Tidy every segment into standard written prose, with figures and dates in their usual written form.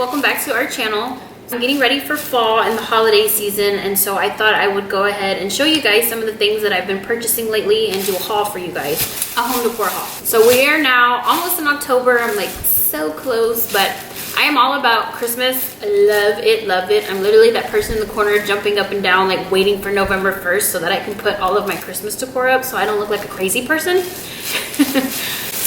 welcome back to our channel. I'm getting ready for fall and the holiday season, and so I thought I would go ahead and show you guys some of the things that I've been purchasing lately and do a haul for you guys, a home decor haul. So we are now almost in October. I'm like so close, but I am all about Christmas. I love it, love it. I'm literally that person in the corner jumping up and down, like waiting for November 1st so that I can put all of my Christmas decor up so I don't look like a crazy person.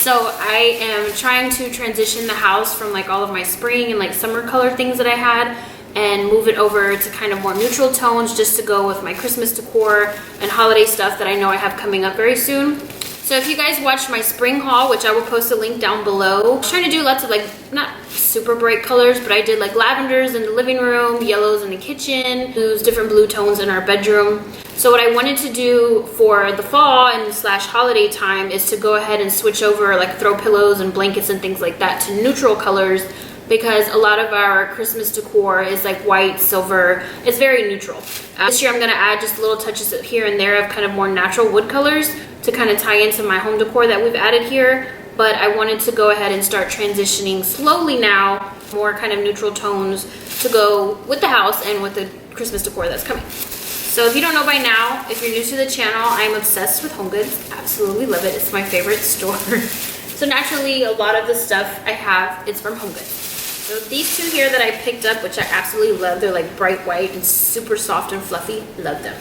So I am trying to transition the house from like all of my spring and like summer color things that I had and move it over to kind of more neutral tones just to go with my Christmas decor and holiday stuff that I know I have coming up very soon. So if you guys watched my spring haul, which I will post a link down below, I was trying to do lots of like, not super bright colors, but I did like lavenders in the living room, yellows in the kitchen, blues, different blue tones in our bedroom. So what I wanted to do for the fall and slash holiday time is to go ahead and switch over, like throw pillows and blankets and things like that to neutral colors, because a lot of our Christmas decor is like white, silver. It's very neutral. This year I'm gonna add just little touches here and there of kind of more natural wood colors to kind of tie into my home decor that we've added here. But I wanted to go ahead and start transitioning slowly now, more kind of neutral tones to go with the house and with the Christmas decor that's coming. So if you don't know by now, if you're new to the channel, I'm obsessed with HomeGoods. Absolutely love it. It's my favorite store. So naturally, a lot of the stuff I have is from HomeGoods. So these two here that I picked up, which I absolutely love, they're like bright white and super soft and fluffy. Love them.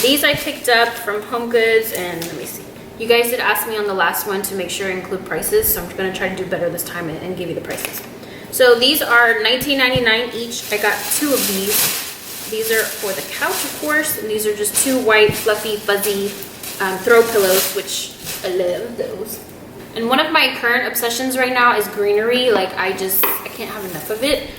These I picked up from HomeGoods, and let me see. You guys did ask me on the last one to make sure I include prices, so I'm gonna try to do better this time and give you the prices. So these are $19.99 each. I got two of these. These are for the couch, of course, and these are just two white, fluffy, fuzzy throw pillows, which I love those. And one of my current obsessions right now is greenery. Like I can't have enough of it.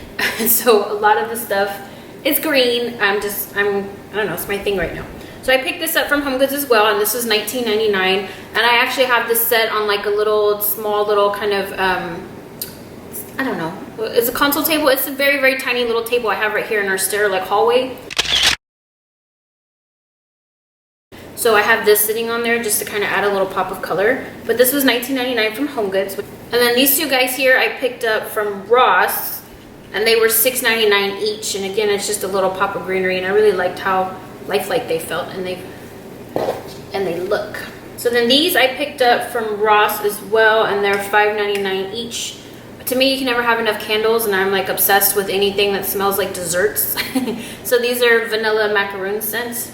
So a lot of the stuff is green. I don't know, it's my thing right now. So I picked this up from HomeGoods as well, and this was $19.99. And I actually have this set on like a little, small little kind of, I don't know. It's a console table. It's a very, very tiny little table I have right here in our stair like hallway. So I have this sitting on there just to kind of add a little pop of color. But this was $19.99 from HomeGoods. And then these two guys here I picked up from Ross, and they were $6.99 each. And again, it's just a little pop of greenery, and I really liked how lifelike they felt and they look. So then these I picked up from Ross as well, and they're $5.99 each. To me, you can never have enough candles, and I'm like obsessed with anything that smells like desserts. So these are vanilla macaroon scents.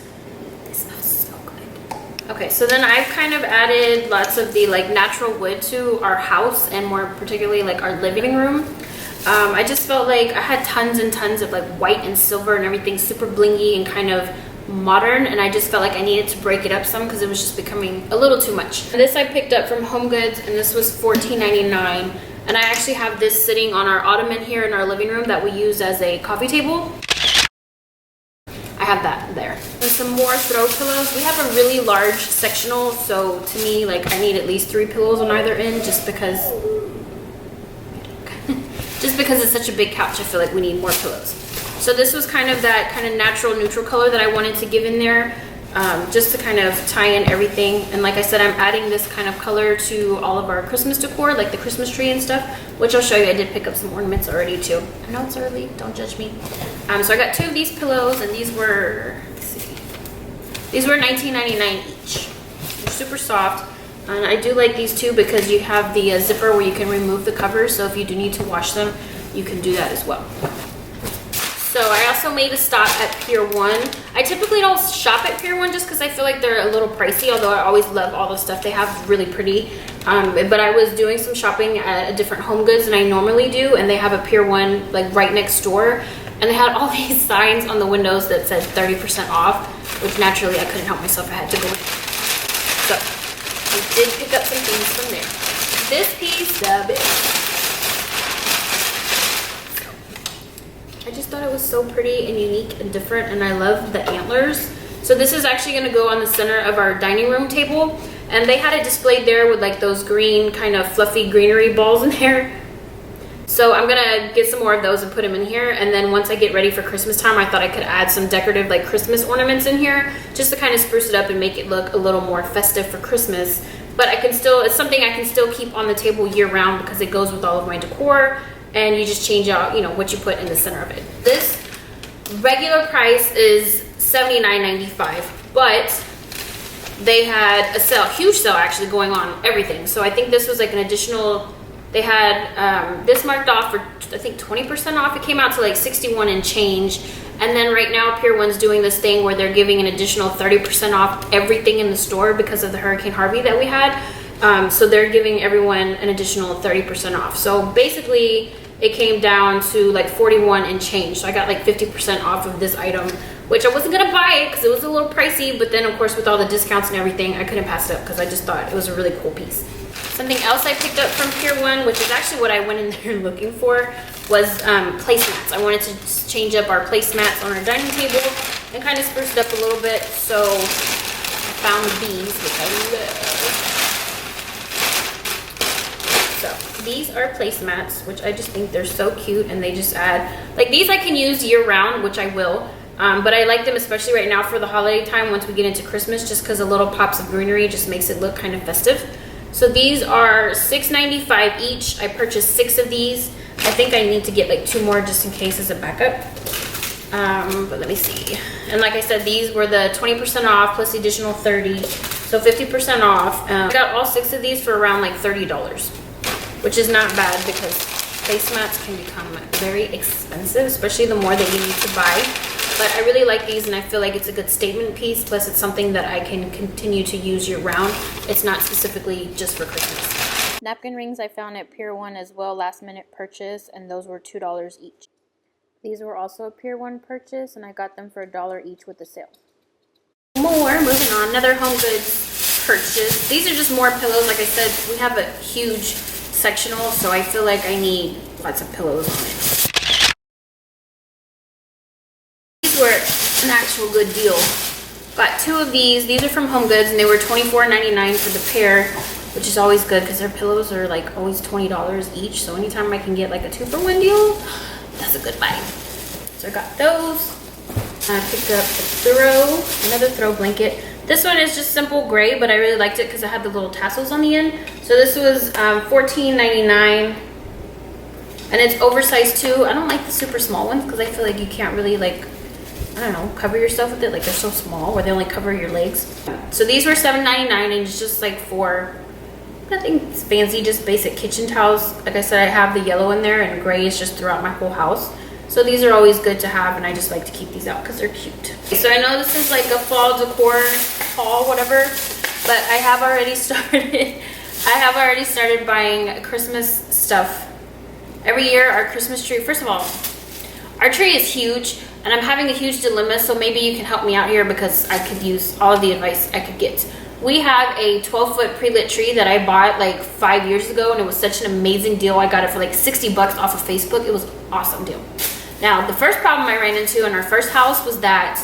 They smell so good. Okay, so then I've kind of added lots of the like natural wood to our house, and more particularly like our living room. I just felt like I had tons and tons of like white and silver and everything super blingy and kind of modern, and I just felt like I needed to break it up some because it was just becoming a little too much. And this I picked up from HomeGoods, and this was $14.99. And I actually have this sitting on our ottoman here in our living room that we use as a coffee table. I have that there. And some more throw pillows. We have a really large sectional, so to me, like I need at least 3 pillows on either end just because it's such a big couch. I feel like we need more pillows. So this was kind of that kind of natural neutral color that I wanted to give in there, just to kind of tie in everything. And like I said, I'm adding this kind of color to all of our Christmas decor, like the Christmas tree and stuff, which I'll show you. I did pick up some ornaments already too. I know it's early, don't judge me. So I got 2 of these pillows, and these were, let's see, these were $19.99 each. They're super soft. And I do like these too because you have the zipper where you can remove the covers, so if you do need to wash them, you can do that as well. So I also made a stop at Pier 1. I typically don't shop at Pier 1 just because I feel like they're a little pricey, although I always love all the stuff they have, really pretty. But I was doing some shopping at a different HomeGoods than I normally do, and they have a Pier 1 like right next door. And they had all these signs on the windows that said 30% off, which naturally I couldn't help myself. I had to go in. So I did pick up some things from there. This piece, the bit. I just thought it was so pretty and unique and different, and I love the antlers. So this is actually going to go on the center of our dining room table, and they had it displayed there with like those green kind of fluffy greenery balls in there. So I'm gonna get some more of those and put them in here, and then once I get ready for Christmas time, I thought I could add some decorative like Christmas ornaments in here just to kind of spruce it up and make it look a little more festive for Christmas. But I can still, it's something I can still keep on the table year round because it goes with all of my decor. and you just change out, you know, what you put in the center of it. This regular price is $79.95, but they had a sale, huge sale actually going on everything. So I think this was like an additional, they had this marked off for I think 20% off. It came out to like 61 and change. And then right now Pier 1's doing this thing where they're giving an additional 30% off everything in the store because of the Hurricane Harvey that we had. So they're giving everyone an additional 30% off. So basically it came down to like 41 and change. So I got like 50% off of this item, which I wasn't gonna buy it because it was a little pricey, but then of course with all the discounts and everything, I couldn't pass it up because I just thought it was a really cool piece. Something else I picked up from Pier 1, which is actually what I went in there looking for, was placemats. I wanted to change up our placemats on our dining table and kind of spruce it up a little bit. So I found these, which I love. So these are placemats, which I just think they're so cute, and they just add, like these I can use year round, which I will. But I like them especially right now for the holiday time once we get into Christmas, just because the little pops of greenery just makes it look kind of festive. So these are $6.95 each. I purchased 6 of these. I think I need to get like 2 more just in case as a backup. But let me see. And like I said, these were the 20% off plus the additional 30, so 50% off. I got all 6 of these for around like $30, which is not bad because placemats can become very expensive, especially the more that you need to buy. But I really like these, and I feel like it's a good statement piece, plus it's something that I can continue to use year round. It's not specifically just for Christmas. Napkin rings I found at Pier 1 as well, last minute purchase, and those were $2 each. These were also a Pier 1 purchase, and I got them for $1 each with the sale. Moving on, another HomeGoods purchase. These are just more pillows. Like I said, we have a huge sectional, so I feel like I need lots of pillows on it. These were an actual good deal. Got 2 of these. These are from HomeGoods, and they were $24.99 for the pair, which is always good because their pillows are like always $20 each. So anytime I can get like a 2-for-1 deal, that's a good buy. So I got those. I picked up another throw blanket. This one is just simple gray, but I really liked it because it had the little tassels on the end. So this was $14.99, and it's oversized too. I don't like the super small ones because I feel like you can't really like, I don't know, cover yourself with it. Like they're so small where they only cover your legs. So these were $7.99, and it's just like for nothing fancy, just basic kitchen towels. Like I said, I have the yellow in there, and gray is just throughout my whole house. So these are always good to have, and I just like to keep these out because they're cute. So I know this is like a fall decor haul, whatever, but I have already started buying Christmas stuff. Every year our Christmas tree, first of all, our tree is huge, and I'm having a huge dilemma, so maybe you can help me out here because I could use all of the advice I could get. We have a 12-foot pre-lit tree that I bought like 5 years ago, and it was such an amazing deal. I got it for like $60 off of Facebook. It was an awesome deal. Now, the first problem I ran into in our first house was that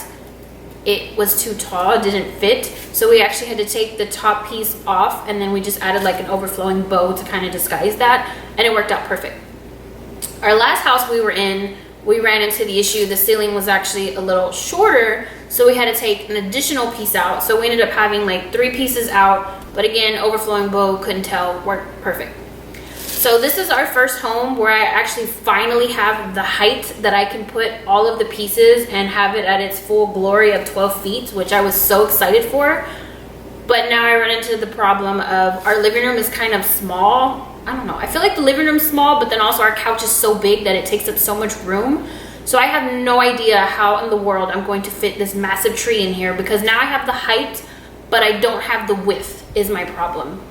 it was too tall, it didn't fit. So we actually had to take the top piece off, and then we just added like an overflowing bow to kind of disguise that, and it worked out perfect. Our last house we were in, we ran into the issue, the ceiling was actually a little shorter, so we had to take an additional piece out. So we ended up having like 3 pieces out, but again, overflowing bow, couldn't tell, worked perfect. So this is our first home where I actually finally have the height that I can put all of the pieces and have it at its full glory of 12 feet, which I was so excited for. But now I run into the problem of our living room is kind of small. I don't know, I feel like the living room's small, but then also our couch is so big that it takes up so much room. So I have no idea how in the world I'm going to fit this massive tree in here, because now I have the height, but I don't have the width is my problem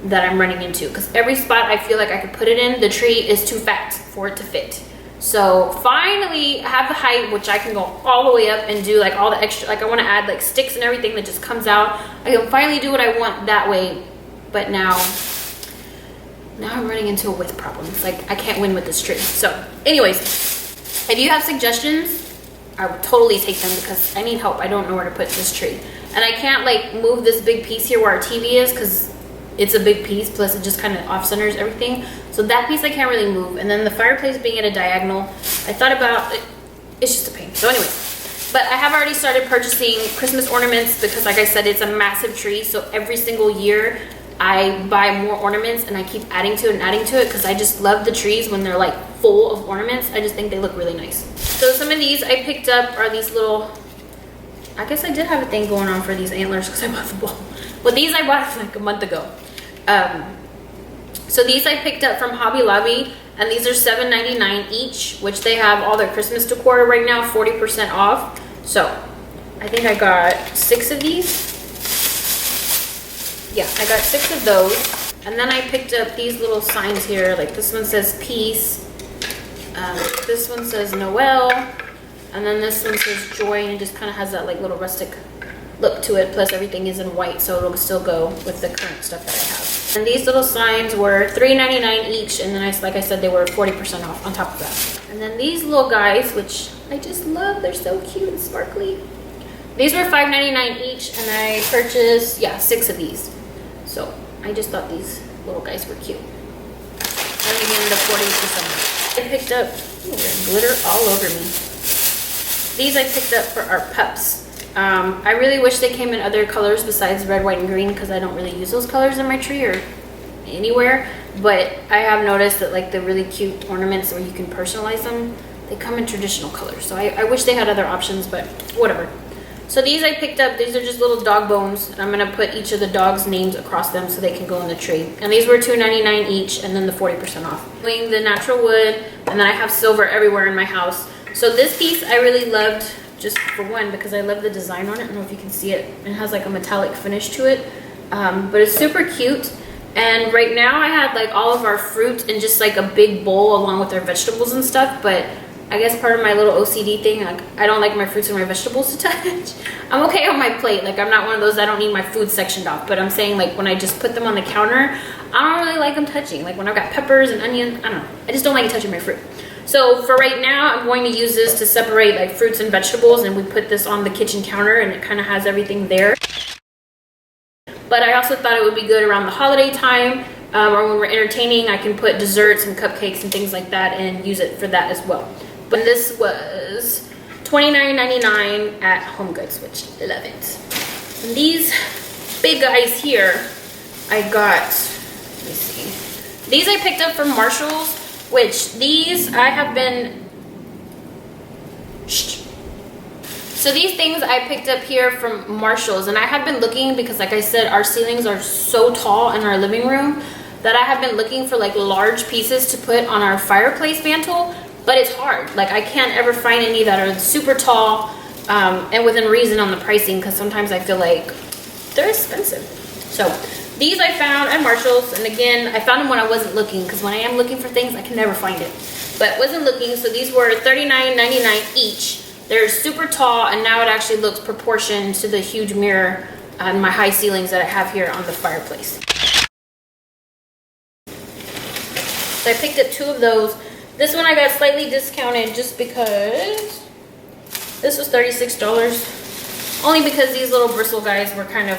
that I'm running into. Because every spot I feel like I could put it in, the tree is too fat for it to fit. So finally I have the height, which I can go all the way up and do like all the extra, like I want to add like sticks and everything that just comes out. I can finally do what I want that way, but now I'm running into a width problem. It's like I can't win with this tree. So anyways, if you have suggestions, I would totally take them because I need help. I don't know where to put this tree. And I can't like move this big piece here where our TV is because it's a big piece, plus it just kind of off centers everything. So that piece I can't really move. And then the fireplace being at a diagonal, I thought about it, it's just a pain. So anyway, but I have already started purchasing Christmas ornaments because like I said, it's a massive tree. So every single year I buy more ornaments and I keep adding to it and adding to it because I just love the trees when they're like full of ornaments. I just think they look really nice. So some of these I picked up are these little, I guess I did have a thing going on for these antlers because I bought the bowl. But these I bought like a month ago. So these I picked up from Hobby Lobby, and these are $7.99 each, which they have all their Christmas decor right now, 40% off. So I think I got 6 of these. Yeah, I got 6 of those. And then I picked up these little signs here. Like this one says peace. This one says Noel. And then this one says joy, and it just kind of has that like little rustic look to it. Plus everything is in white, so it'll still go with the current stuff that I have. And these little signs were $3.99 each, and then like I said, they were 40% off on top of that. And then these little guys, which I just love, they're so cute and sparkly. These were $5.99 each, and I purchased, yeah, 6 of these. So I just thought these little guys were cute. And again, the 40% off. I picked up, ooh, there's glitter all over me. These I picked up for our pups. I really wish they came in other colors besides red, white, and green because I don't really use those colors in my tree or anywhere. But I have noticed that like the really cute ornaments where you can personalize them, they come in traditional colors. So I wish they had other options, but whatever. So these I picked up. These are just little dog bones. And I'm going to put each of the dogs' names across them so they can go in the tree. And these were $2.99 each, and then the 40% off. Doing the natural wood, and then I have silver everywhere in my house. So this piece I really loved, just for one, because I love the design on it. I don't know if you can see it. It has like a metallic finish to it, but it's super cute. And right now I had like all of our fruit in just like a big bowl along with our vegetables and stuff. But I guess part of my little OCD thing, like I don't like my fruits and my vegetables to touch. I'm okay on my plate. Like I'm not one of those, I don't need my food sectioned off. But I'm saying like when I just put them on the counter, I don't really like them touching. Like when I've got peppers and onions, I don't know. I just don't like it touching my fruit. So for right now, I'm going to use this to separate like fruits and vegetables, and we put this on the kitchen counter and it kind of has everything there. But I also thought it would be good around the holiday time or when we're entertaining. I can put desserts and cupcakes and things like that and use it for that as well. But this was $29.99 at HomeGoods, which I love it. And these big guys here, I got, let me see. These I picked up from Marshall's. Which these I have been, so these things I picked up here from Marshall's, and I have been looking because like I said, our ceilings are so tall in our living room that I have been looking for like large pieces to put on our fireplace mantle, but it's hard. Like I can't ever find any that are super tall and within reason on the pricing, because sometimes I feel like they're expensive. So these I found at Marshall's, and again, I found them when I wasn't looking, because when I am looking for things, I can never find it. But wasn't looking, so these were $39.99 each. They're super tall, and now it actually looks proportioned to the huge mirror on my high ceilings that I have here on the fireplace. So I picked up 2 of those. This one I got slightly discounted just because this was $36. Only because these little bristle guys were kind of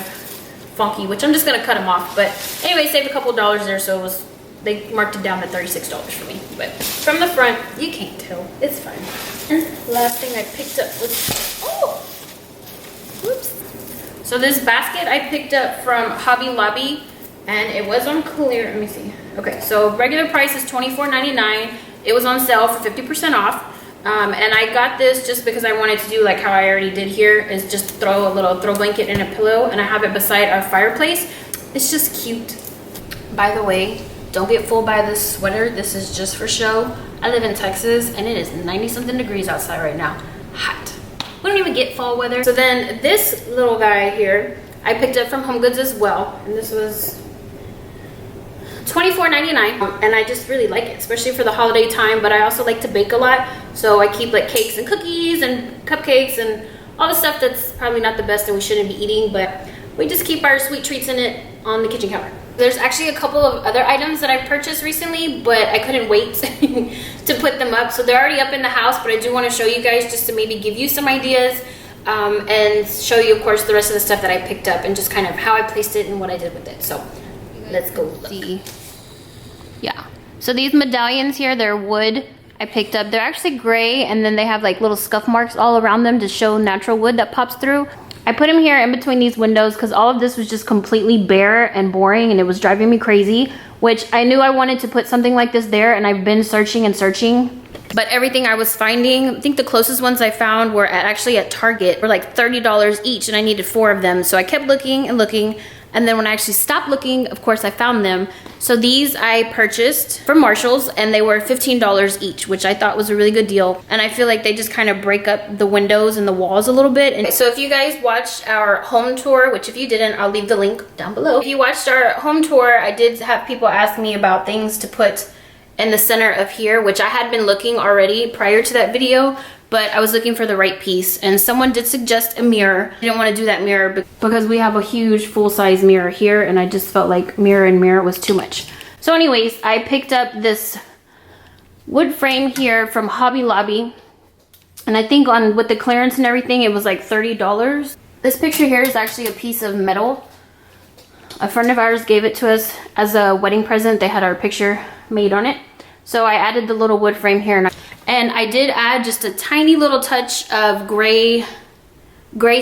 funky, which I'm just gonna cut them off. But anyway, saved a couple dollars there, so it was, they marked it down to $36 for me. But from the front, you can't tell, it's fine. And last thing I picked up was, oh, whoops. So this basket I picked up from Hobby Lobby, and it was on clear. Let me see. Okay, so regular price is $24.99. It was on sale for 50% off. And I got this just because I wanted to do like how I already did here, is just throw a little throw blanket and a pillow, and I have it beside our fireplace. It's just cute. By the way, don't get fooled by this sweater. This is just for show. I live in Texas and it is 90-something degrees outside right now. Hot. We don't even get fall weather. So then this little guy here, I picked up from HomeGoods as well, and this was $24.99, and I just really like it, especially for the holiday time. But I also like to bake a lot, so I keep like cakes and cookies and cupcakes and all the stuff that's probably not the best and we shouldn't be eating, but we just keep our sweet treats in it on the kitchen counter. There's actually a couple of other items that I purchased recently, but I couldn't wait to put them up, so they're already up in the house. But I do want to show you guys just to maybe give you some ideas and show you, of course, the rest of the stuff that I picked up and just kind of how I placed it and what I did with it. So let's go see. Yeah, so these medallions here, they're wood. I picked up, they're actually gray, and then they have like little scuff marks all around them to show natural wood that pops through. I put them here in between these windows because all of this was just completely bare and boring and it was driving me crazy, which I knew I wanted to put something like this there, and I've been searching and searching. But everything I was finding, I think the closest ones I found were actually at Target, were like $30 each, and I needed 4 of them. So I kept looking and looking, and then when I actually stopped looking, of course I found them. So these I purchased from Marshall's, and they were $15 each, which I thought was a really good deal. And I feel like they just kind of break up the windows and the walls a little bit. And so if you guys watched our home tour, which if you didn't, I'll leave the link down below. If you watched our home tour, I did have people ask me about things to put in the center of here, which I had been looking already prior to that video, but I was looking for the right piece, and someone did suggest a mirror. I didn't want to do that mirror because we have a huge full-size mirror here, and I just felt like mirror and mirror was too much. So anyways, I picked up this wood frame here from Hobby Lobby, and I think with the clearance and everything, it was like $30. This picture here is actually a piece of metal. A friend of ours gave it to us as a wedding present. They had our picture made on it. So I added the little wood frame here, and I did add just a tiny little touch of gray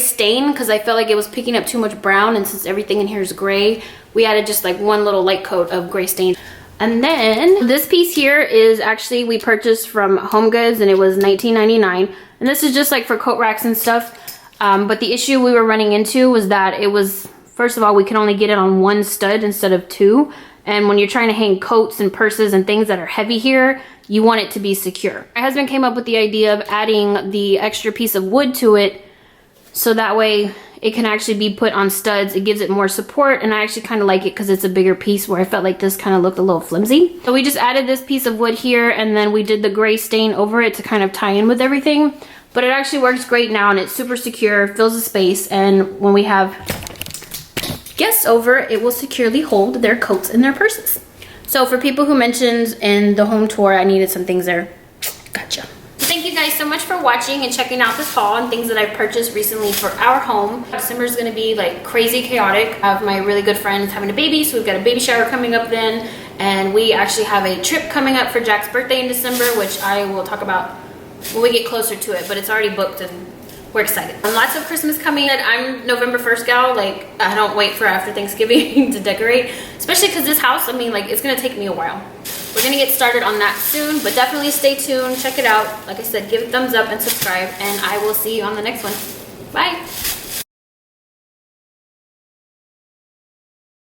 stain because I felt like it was picking up too much brown, and since everything in here is gray, we added just like one little light coat of gray stain. And then this piece here is actually we purchased from HomeGoods, and it was $19.99, and this is just like for coat racks and stuff. But the issue we were running into was that it was, first of all, we can only get it on 1 stud instead of 2. And when you're trying to hang coats and purses and things that are heavy here, you want it to be secure. My husband came up with the idea of adding the extra piece of wood to it, so that way it can actually be put on studs. It gives it more support, and I actually kind of like it because it's a bigger piece, where I felt like this kind of looked a little flimsy. So we just added this piece of wood here, and then we did the gray stain over it to kind of tie in with everything. But it actually works great now, and it's super secure, fills the space, and when we have guests over, it will securely hold their coats and their purses. So for people who mentioned in the home tour I needed some things there, gotcha. Thank you guys so much for watching and checking out this haul and things that I've purchased recently for our home. December's gonna be like crazy chaotic. I have my really good friend having a baby, so we've got a baby shower coming up then, and we actually have a trip coming up for Jack's birthday in December, which I will talk about when we get closer to it, but it's already booked and we're excited. And lots of Christmas coming. I'm November 1st gal. Like, I don't wait for after Thanksgiving to decorate, especially because this house, I mean, like, it's gonna take me a while. We're gonna get started on that soon, but definitely stay tuned, check it out. Like I said, give it a thumbs up and subscribe, and I will see you on the next one. Bye.